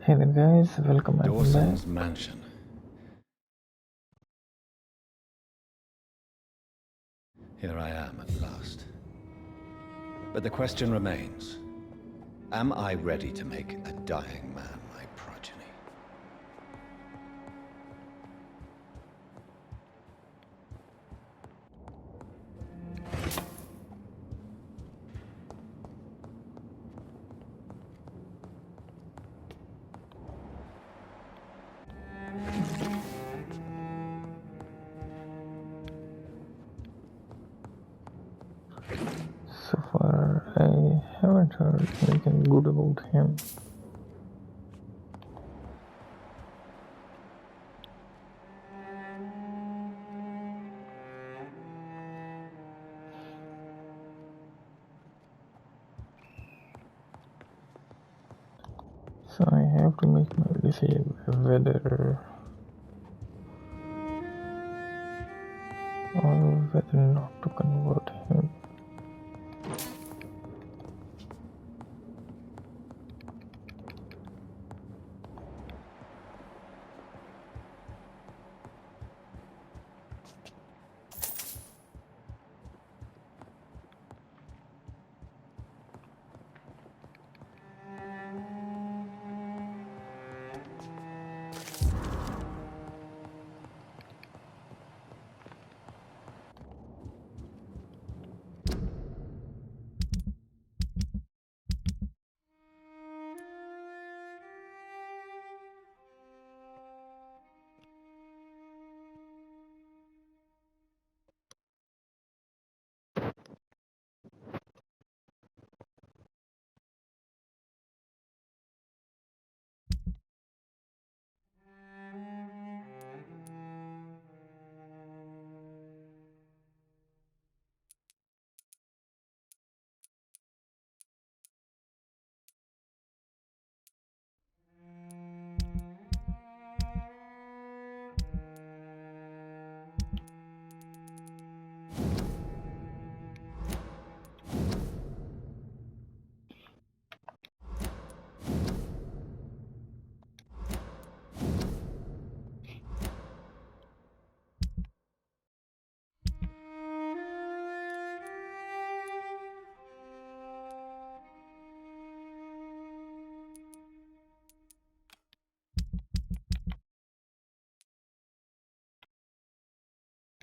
Hey there guys, welcome back. Dawson's mansion. Here I am at last. But the question remains, am I ready to make a dying man my progeny? So far, I haven't heard anything good about him. So I have to make my decision whether not to convert him.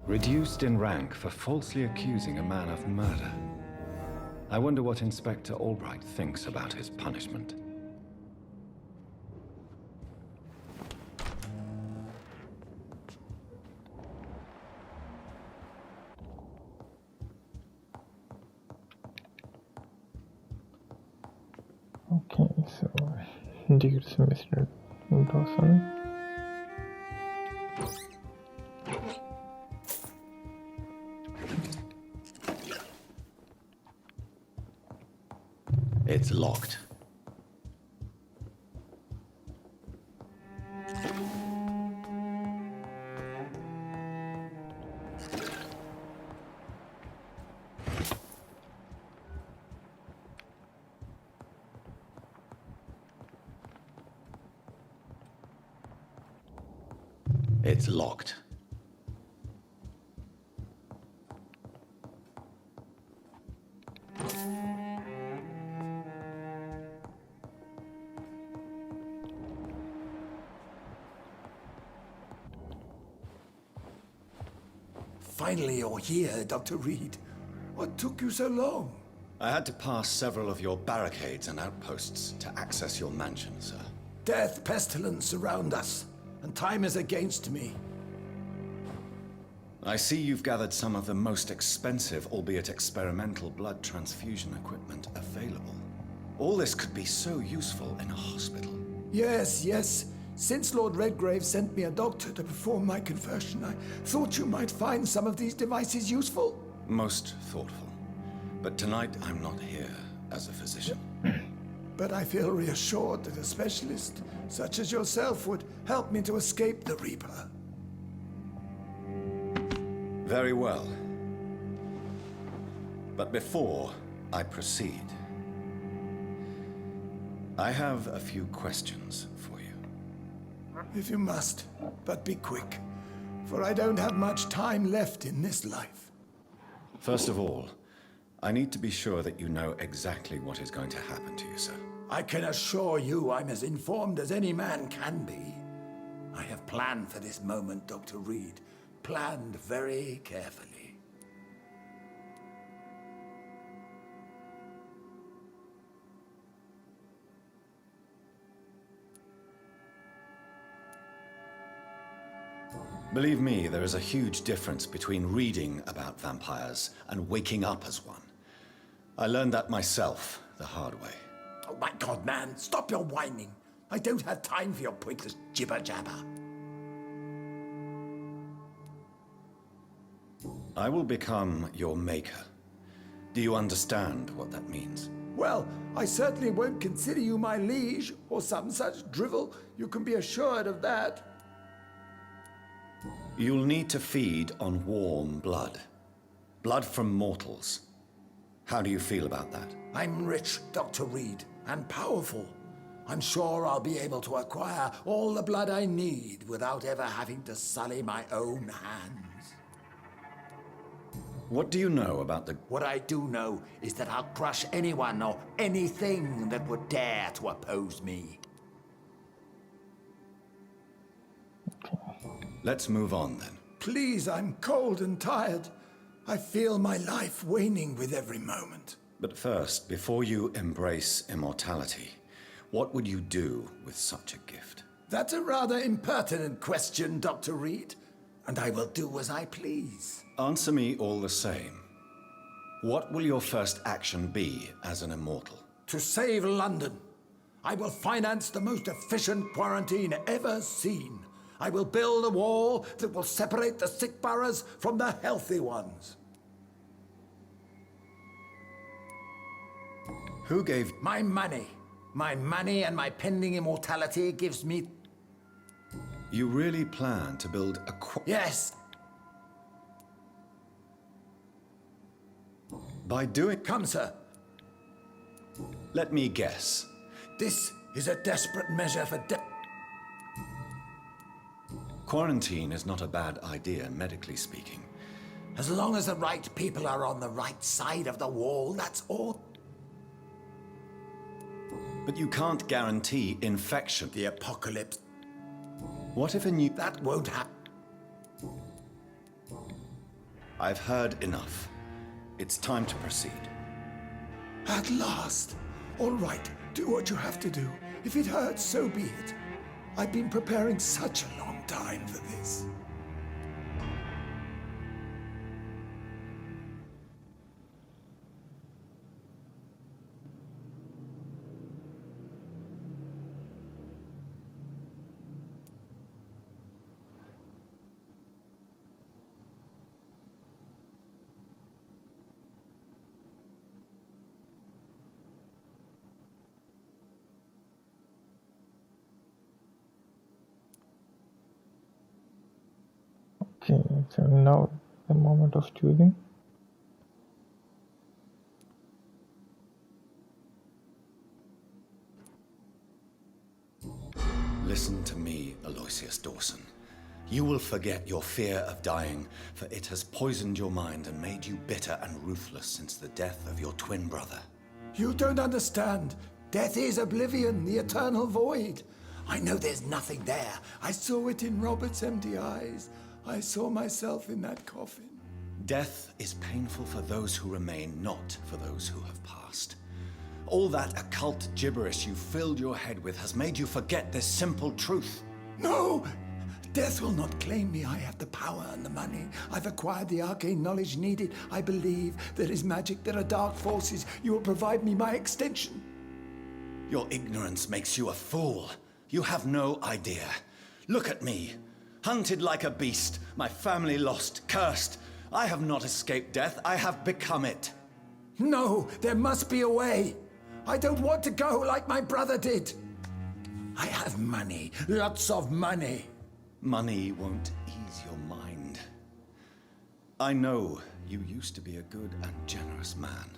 Reduced in rank for falsely accusing a man of murder. I wonder what Inspector Albright thinks about his punishment. Okay, so dears Mr. Dawson. It's locked. It's locked. Finally, you're here, Dr. Reid. What took you so long? I had to pass several of your barricades and outposts to access your mansion, sir. Death, pestilence surround us, and time is against me. I see you've gathered some of the most expensive, albeit experimental, blood transfusion equipment available. All this could be so useful in a hospital. Yes. Since Lord Redgrave sent me a doctor to perform my conversion, I thought you might find some of these devices useful. Most thoughtful. But tonight, I'm not here as a physician. But I feel reassured that a specialist such as yourself would help me to escape the Reaper. Very well. But before I proceed, I have a few questions for you. if you must, but be quick, for I don't have much time left in this life. First of all, I need to be sure that you know exactly what is going to happen to you, sir. I can assure you I'm as informed as any man can be. I have planned for this moment, Dr. Reid. Planned very carefully. Believe me, there is a huge difference between reading about vampires and waking up as one. I learned that myself the hard way. Oh my God, man, stop your whining. I don't have time for your pointless jibber-jabber. I will become your maker. Do you understand what that means? Well, I certainly won't consider you my liege or some such drivel. You can be assured of that. You'll need to feed on warm blood. Blood from mortals. How do you feel about that? I'm rich, Dr. Reid, and powerful. I'm sure I'll be able to acquire all the blood I need without ever having to sully my own hands. What do you know about the... What I do know is that I'll crush anyone or anything that would dare to oppose me. Let's move on then. Please, I'm cold and tired. I feel my life waning with every moment. But first, before you embrace immortality, what would you do with such a gift? That's a rather impertinent question, Dr. Reid, and I will do as I please. Answer me all the same. What will your first action be as an immortal? To save London, I will finance the most efficient quarantine ever seen. I will build a wall that will separate the sick boroughs from the healthy ones. Who gave... My money. My money and my pending immortality gives me... You really plan to build a Yes. By doing... Come, sir. Let me guess. This is a desperate measure for Quarantine is not a bad idea, medically speaking. As long as the right people are on the right side of the wall, that's all. But you can't guarantee infection. The apocalypse. What if a new... That won't happen. I've heard enough. It's time to proceed. At last. All right, do what you have to do. If it hurts, so be it. I've been preparing such a long time for this. Okay, so now the moment of choosing. Listen to me, Aloysius Dawson. You will forget your fear of dying, for it has poisoned your mind and made you bitter and ruthless since the death of your twin brother. You don't understand. Death is oblivion, the eternal void. I know there's nothing there. I saw it in Robert's empty eyes. I saw myself in that coffin. Death is painful for those who remain, not for those who have passed. All that occult gibberish you filled your head with has made you forget this simple truth. No! Death will not claim me. I have the power and the money. I've acquired the arcane knowledge needed. I believe there is magic, there are dark forces. You will provide me my extension. Your ignorance makes you a fool. You have no idea. Look at me. Hunted like a beast, my family lost, cursed. I have not escaped death, I have become it. No, there must be a way. I don't want to go like my brother did. I have money, lots of money. Money won't ease your mind. I know you used to be a good and generous man.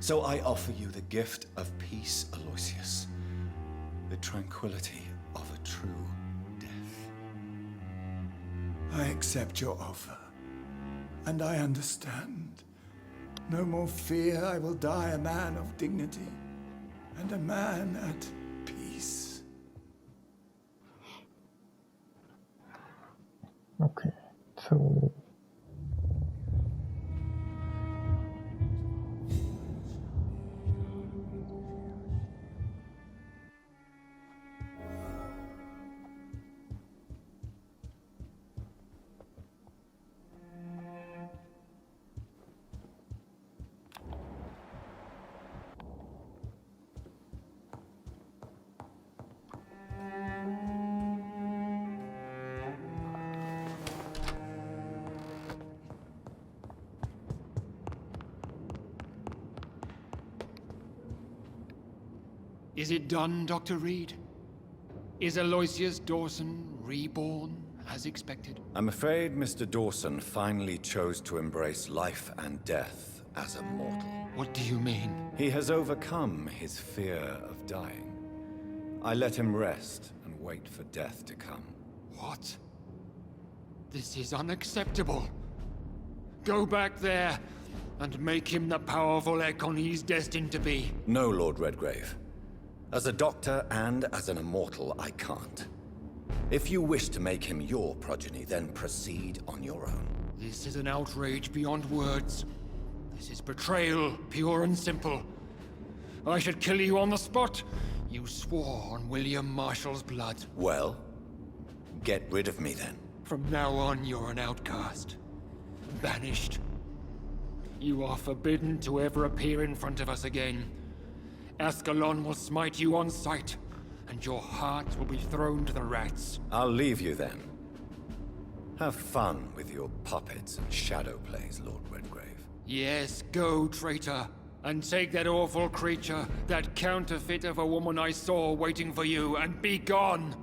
So I offer you the gift of peace, Aloysius. The tranquility of a true death. I accept your offer. And I understand. No more fear, I will die a man of dignity. And a man at peace. Okay, so Is it done, Dr. Reid? Is Aloysius Dawson reborn, as expected? I'm afraid Mr. Dawson finally chose to embrace life and death as a mortal. What do you mean? He has overcome his fear of dying. I let him rest and wait for death to come. What? This is unacceptable. Go back there and make him the powerful Ekon he's destined to be. No, Lord Redgrave. As a doctor and as an immortal, I can't. If you wish to make him your progeny, then proceed on your own. This is an outrage beyond words. This is betrayal, pure and simple. I should kill you on the spot. You swore on William Marshall's blood. Well, get rid of me then. From now on, you're an outcast. Banished. You are forbidden to ever appear in front of us again. Ascalon will smite you on sight, and your heart will be thrown to the rats. I'll leave you then. Have fun with your puppets and shadow plays, Lord Redgrave. Yes, go, traitor, and take that awful creature, that counterfeit of a woman I saw waiting for you, and be gone!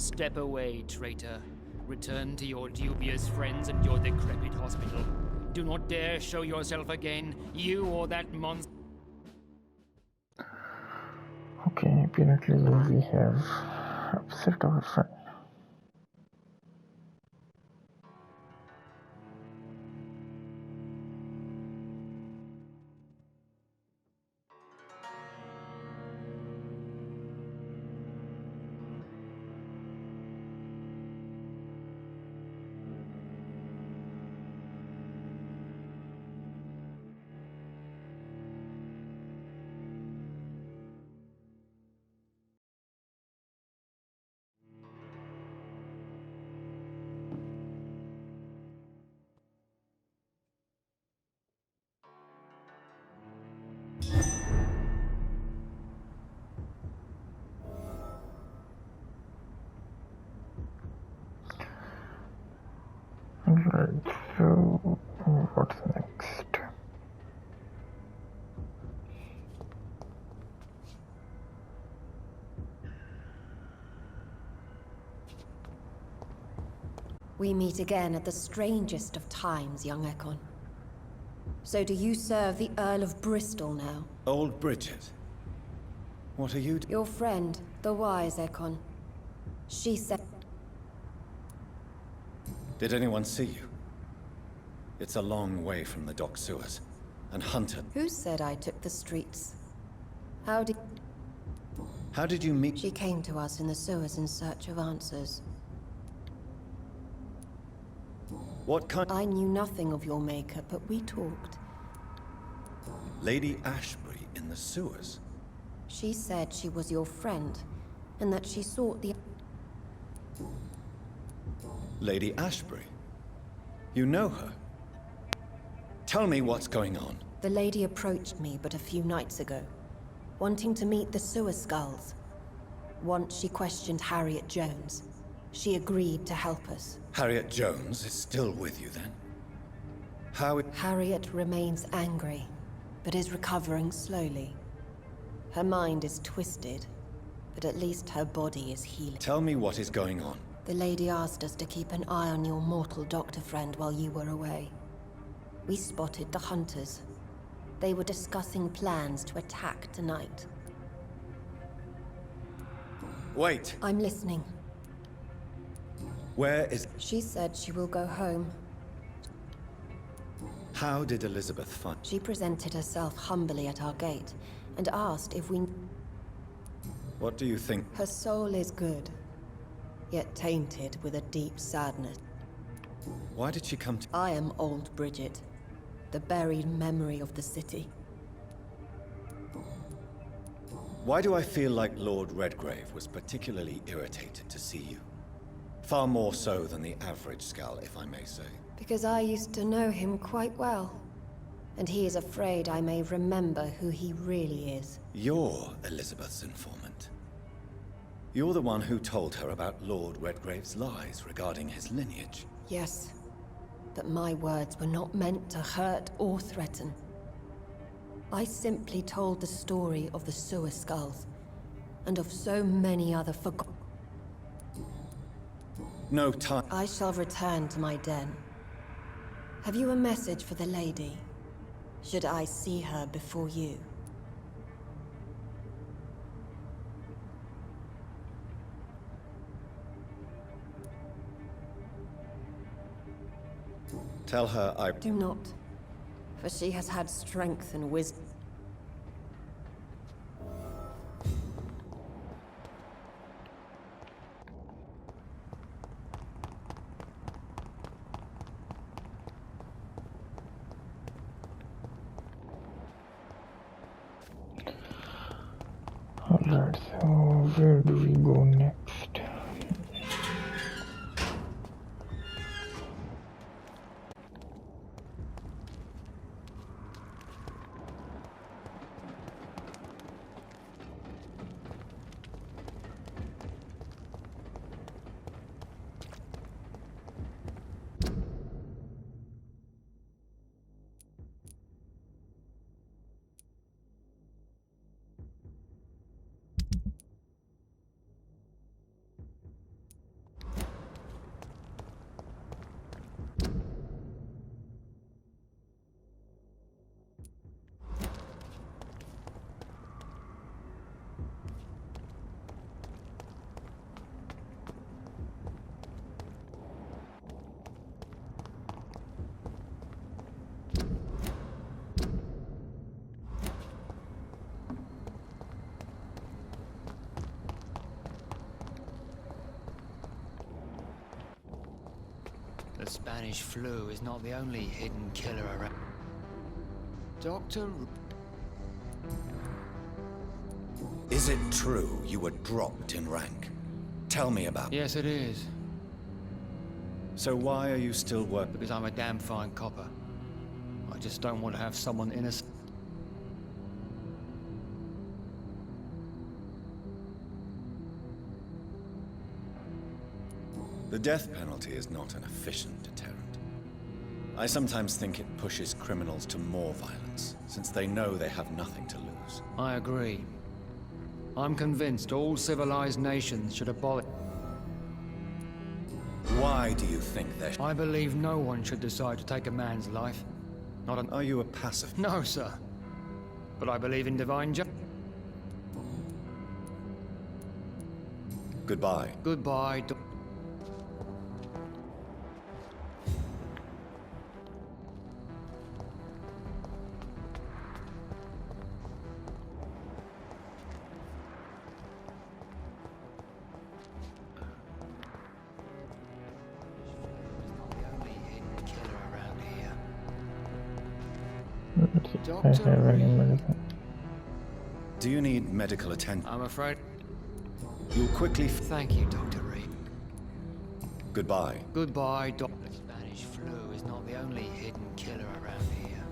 Step away, traitor. Return to your dubious friends and your decrepit hospital. Do not dare show yourself again, you or that monster. okay, apparently we have upset our friend. Right, so what's next? We meet again at the strangest of times, young Ekon. So do you serve the Earl of Bristol now? Old Bridgette. What are you doing? Your friend, the wise Ekon. She said... Did anyone see you? It's a long way from the dock sewers. And Hunter... Who said I took the streets? How did you meet... She came to us in the sewers in search of answers. What kind... I knew nothing of your maker, but we talked. Lady Ashbury in the sewers? She said she was your friend, and that she sought the... Lady Ashbury? You know her? Tell me what's going on. The lady approached me but a few nights ago, wanting to meet the sewer skulls. Once she questioned Harriet Jones. She agreed to help us. Harriet Jones is still with you then? Harriet remains angry, but is recovering slowly. Her mind is twisted, but at least her body is healing. Tell me what is going on. The lady asked us to keep an eye on your mortal doctor friend while you were away. We spotted the hunters. They were discussing plans to attack tonight. Wait, I'm listening. where is... She said she will go home. How did Elizabeth find... She presented herself humbly at our gate and asked if we... What do you think? Her soul is good, yet tainted with a deep sadness. Why did she come to... I am old Bridgette, the buried memory of the city. Why do I feel like Lord Redgrave was particularly irritated to see you? Far more so than the average Skull, if I may say. Because I used to know him quite well, and he is afraid I may remember who he really is. You're Elizabeth's informant. You're the one who told her about Lord Redgrave's lies regarding his lineage. Yes, but my words were not meant to hurt or threaten. I simply told the story of the sewer skulls, and of so many other forgotten... No time. I shall return to my den. Have you a message for the lady? Should I see her before you? Tell her I... Do not, for she has had strength and wisdom. Alright, so where do we go next? The Spanish flu is not the only hidden killer around. Doctor... Is it true you were dropped in rank? Tell me about it. Yes, it is. So why are you still working? Because I'm a damn fine copper. I just don't want to have someone innocent. The death penalty is not an efficient deterrent. I sometimes think it pushes criminals to more violence, since they know they have nothing to lose. I agree. I'm convinced all civilized nations should abolish... Why do you think they're... I believe no one should decide to take a man's life. Not an... Are you a pacifist? No, sir. But I believe in divine justice. Goodbye. Goodbye, Let's see if I have any medicine. Do you need medical attention? I'm afraid... You'll quickly... Thank you, Dr. Reid. Goodbye. Goodbye, Doctor. The Spanish flu is not the only hidden killer around here.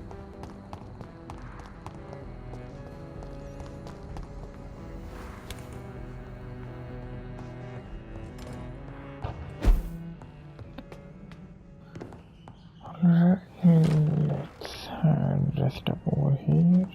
Alright, let's rest up over here.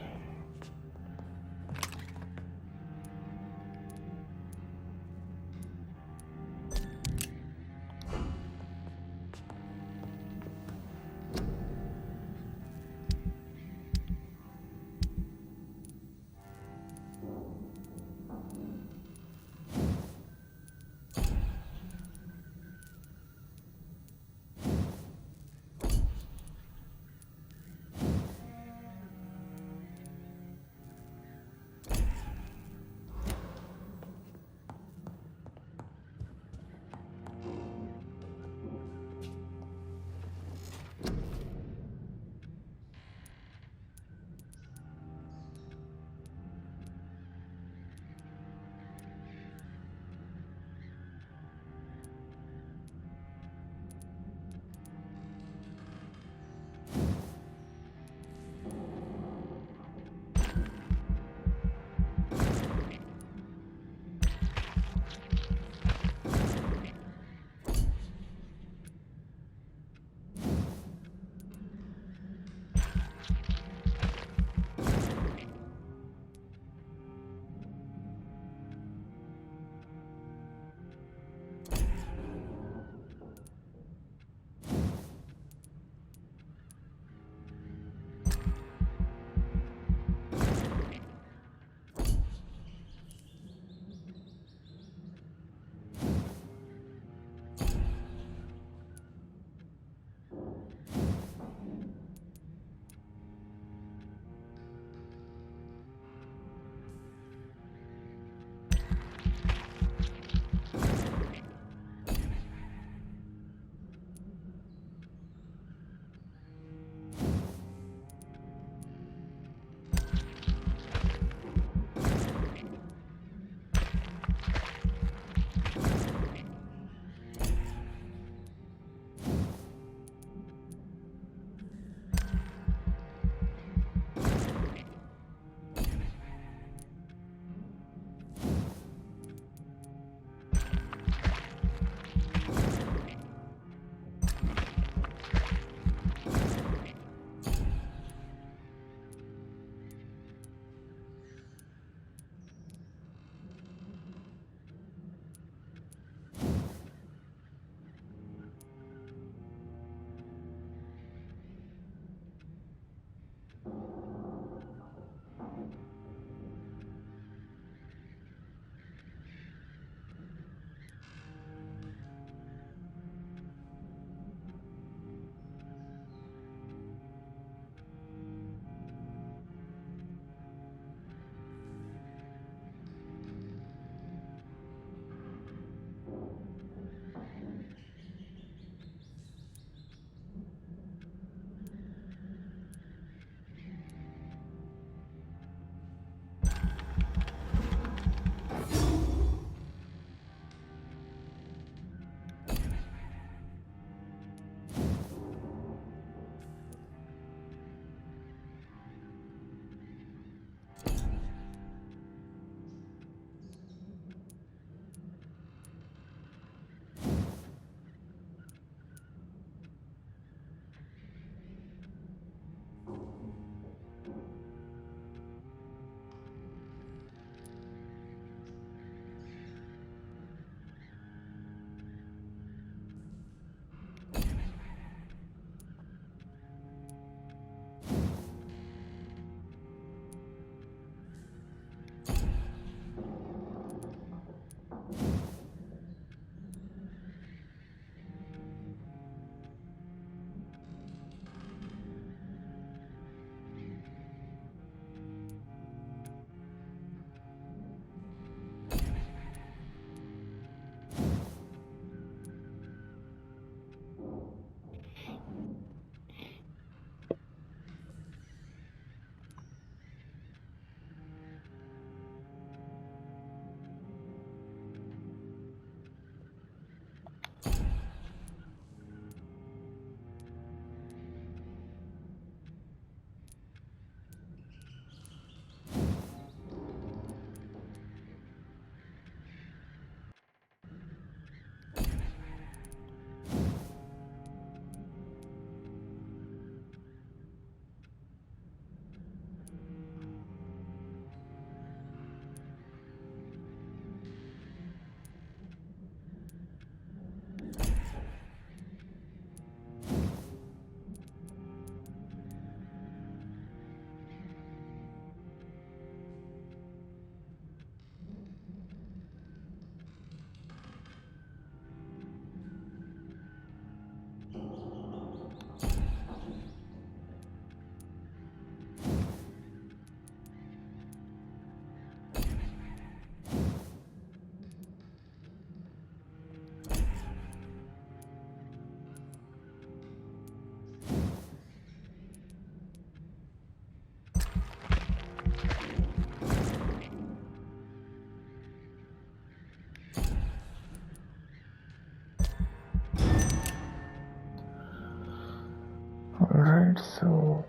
Alright, so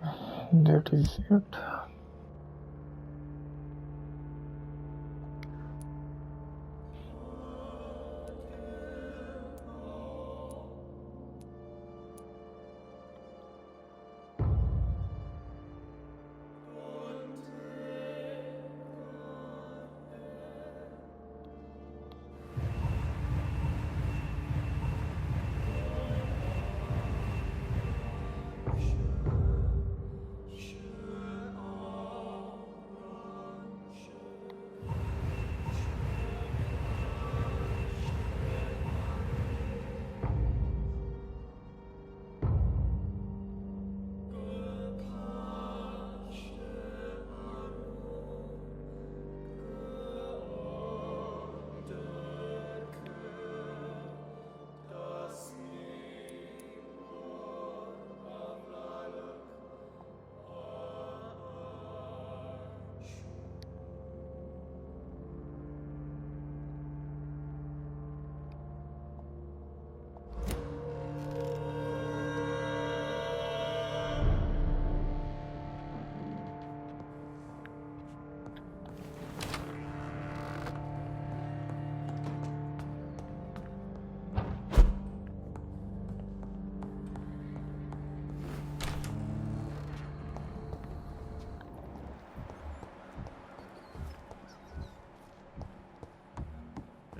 that is it.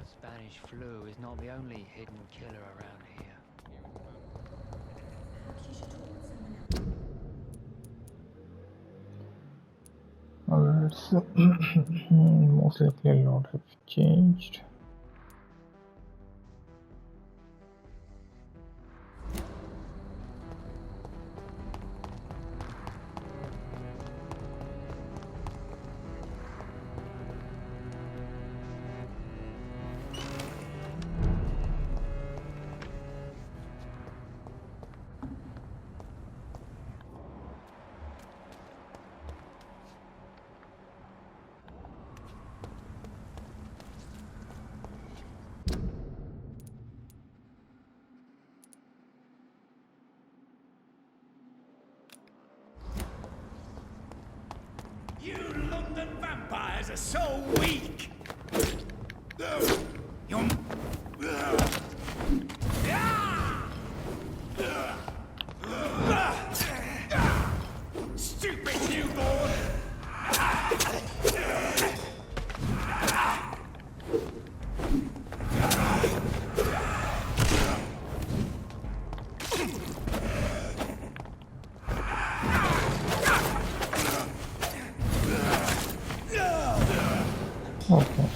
Spanish flu is not the only hidden killer around here. Alright, so most likely a lot have changed. You London vampires are so weak! You're... Stupid newborn! Okay.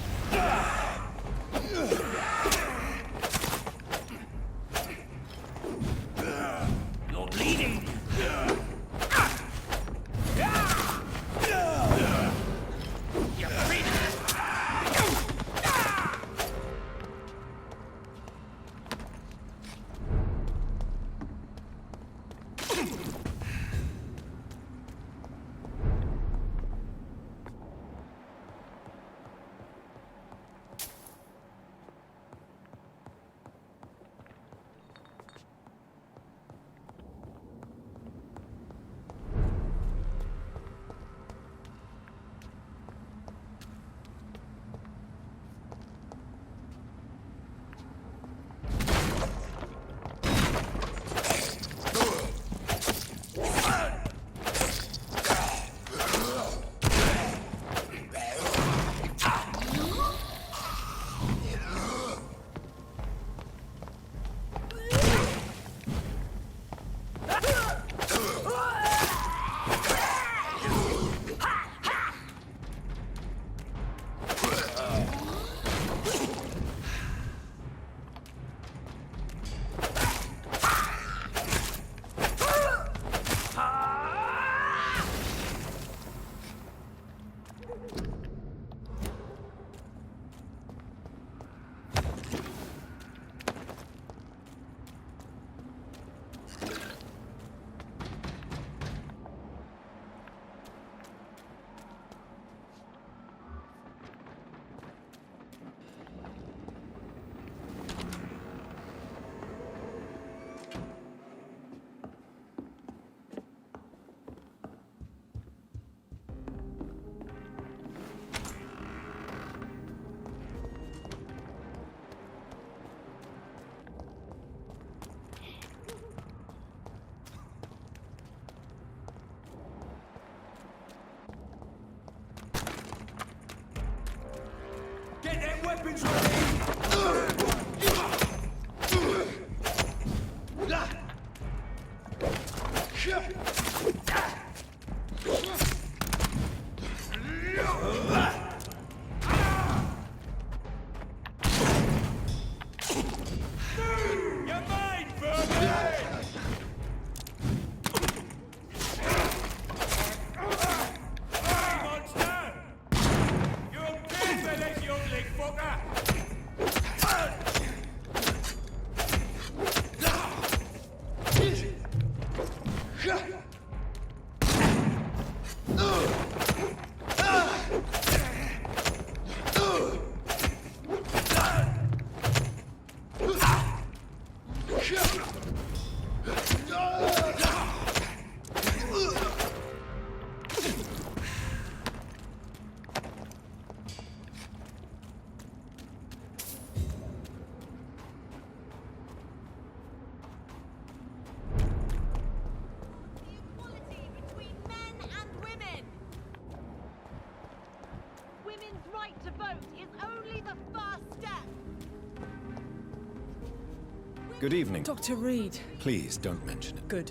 Good evening. Dr. Reid. Please don't mention it. Good.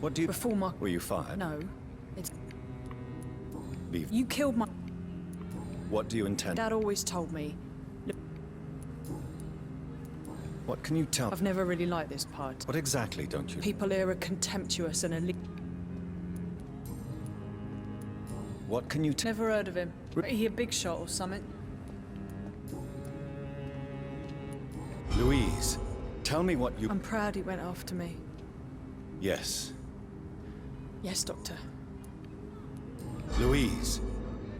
What do you... Before my... Were you fired? No. It's... Leave. You killed my... What do you intend? Dad always told me. What can you tell? I've never really liked this part. What exactly don't you... People here are contemptuous and elite. What can you Never heard of him. He a big shot or something? Louise, tell me what you... I'm proud he went after me. Yes. Yes, Doctor. Louise,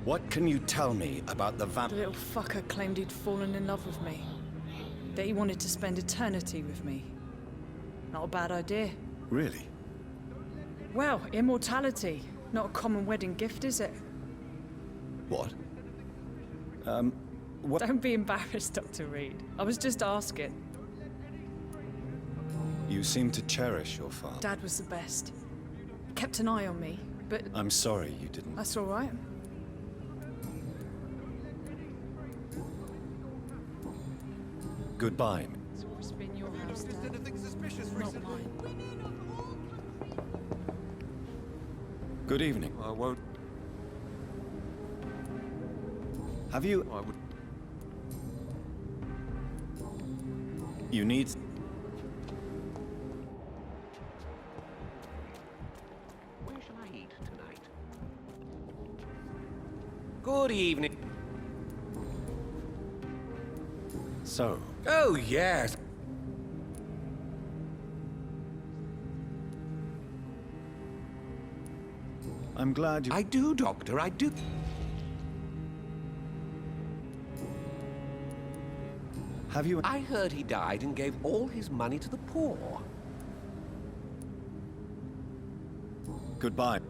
what can you tell me about the The little fucker claimed he'd fallen in love with me. That he wanted to spend eternity with me. Not a bad idea. Really? Well, immortality. Not a common wedding gift, is it? What? What? Don't be embarrassed, Dr. Reid. I was just asking. You seem to cherish your father. Dad was the best. Kept an eye on me, but I'm sorry you didn't. that's all right. Goodbye. It's always been your house, Dad. Not mine. Good evening. I won't... Have you... I would... You need... Where shall I eat tonight? Good evening. So, Oh, yes. I'm glad you... I do, Doctor, I do. Have you... I heard he died and gave all his money to the poor. Goodbye.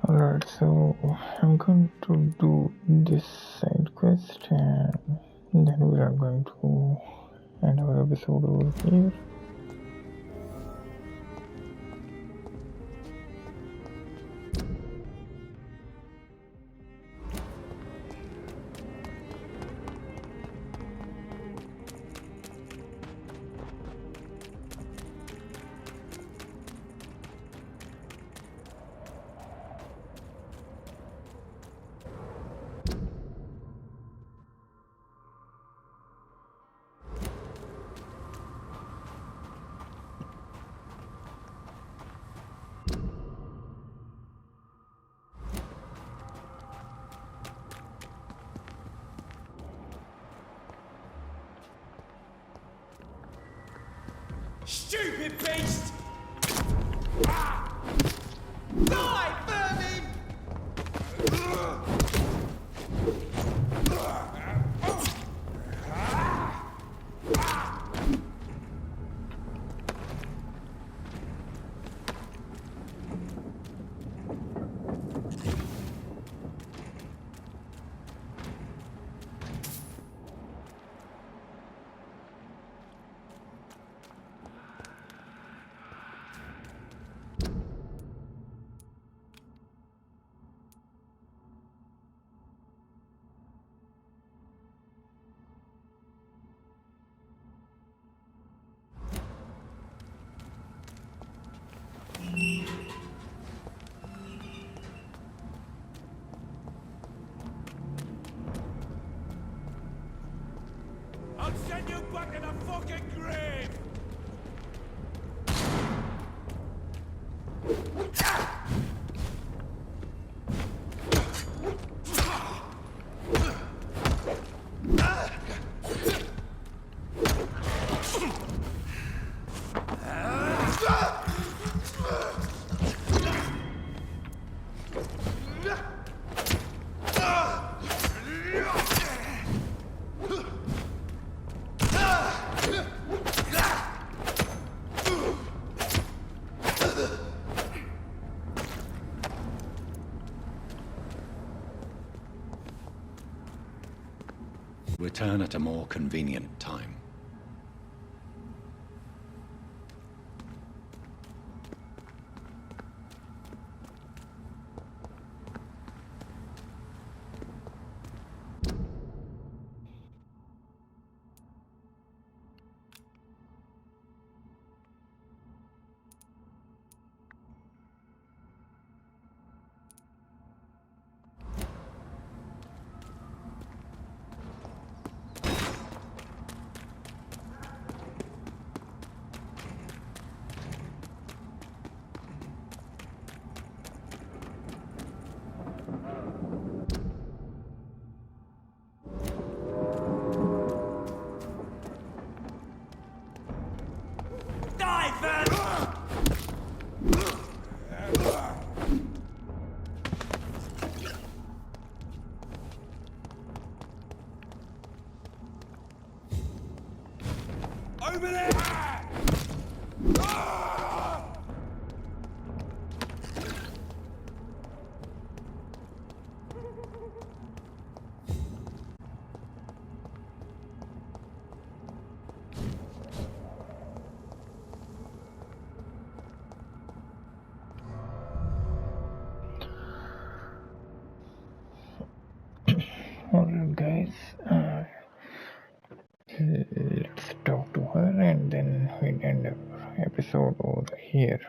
Alright, so I'm going to do this side quest and then we are going to end our episode over here. Stupid beast! Die, vermin! I'll send you back in a fucking grave! Return at a more convenient time. Open it! Alright guys, let's talk to her and then we'll end our episode over here.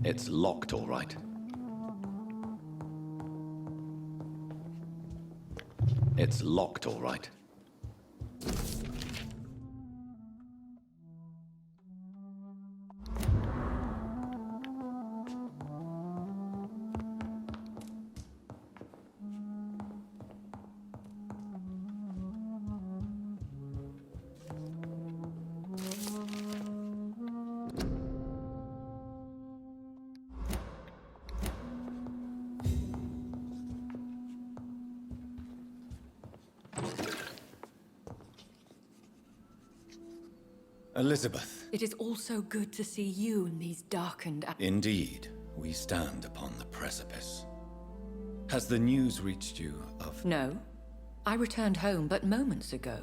It's locked, all right. It's locked, all right. Elizabeth. It is also good to see you in these darkened... Indeed, we stand upon the precipice. Has the news reached you of... No. I returned home but moments ago.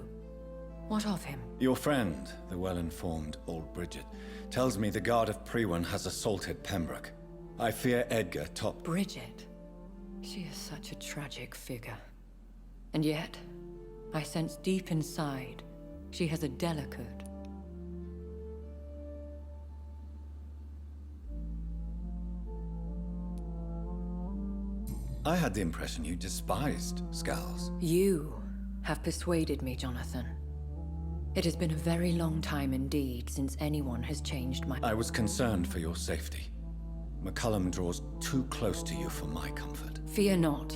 What of him? Your friend, the well-informed old Bridgette, tells me the Guard of Priwen has assaulted Pembroke. I fear Edgar top... Bridgette. She is such a tragic figure. And yet, I sense deep inside, she has a delicate... I had the impression you despised Skulls. You have persuaded me, Jonathan. It has been a very long time indeed since anyone has changed my... I was concerned for your safety. McCullum draws too close to you for my comfort. Fear not.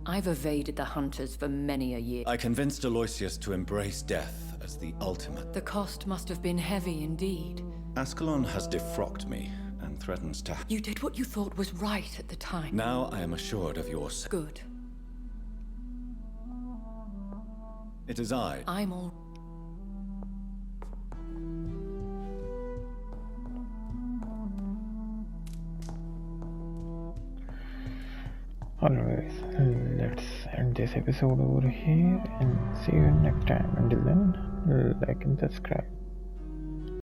I've evaded the hunters for many a year. I convinced Aloysius to embrace death as the ultimate. The cost must have been heavy indeed. Ascalon has defrocked me and threatens to... You did what you thought was right at the time. Now I am assured of your... Good. It is I. I'm all... Alright, let's end this episode over here and see you next time. Until then, like and subscribe.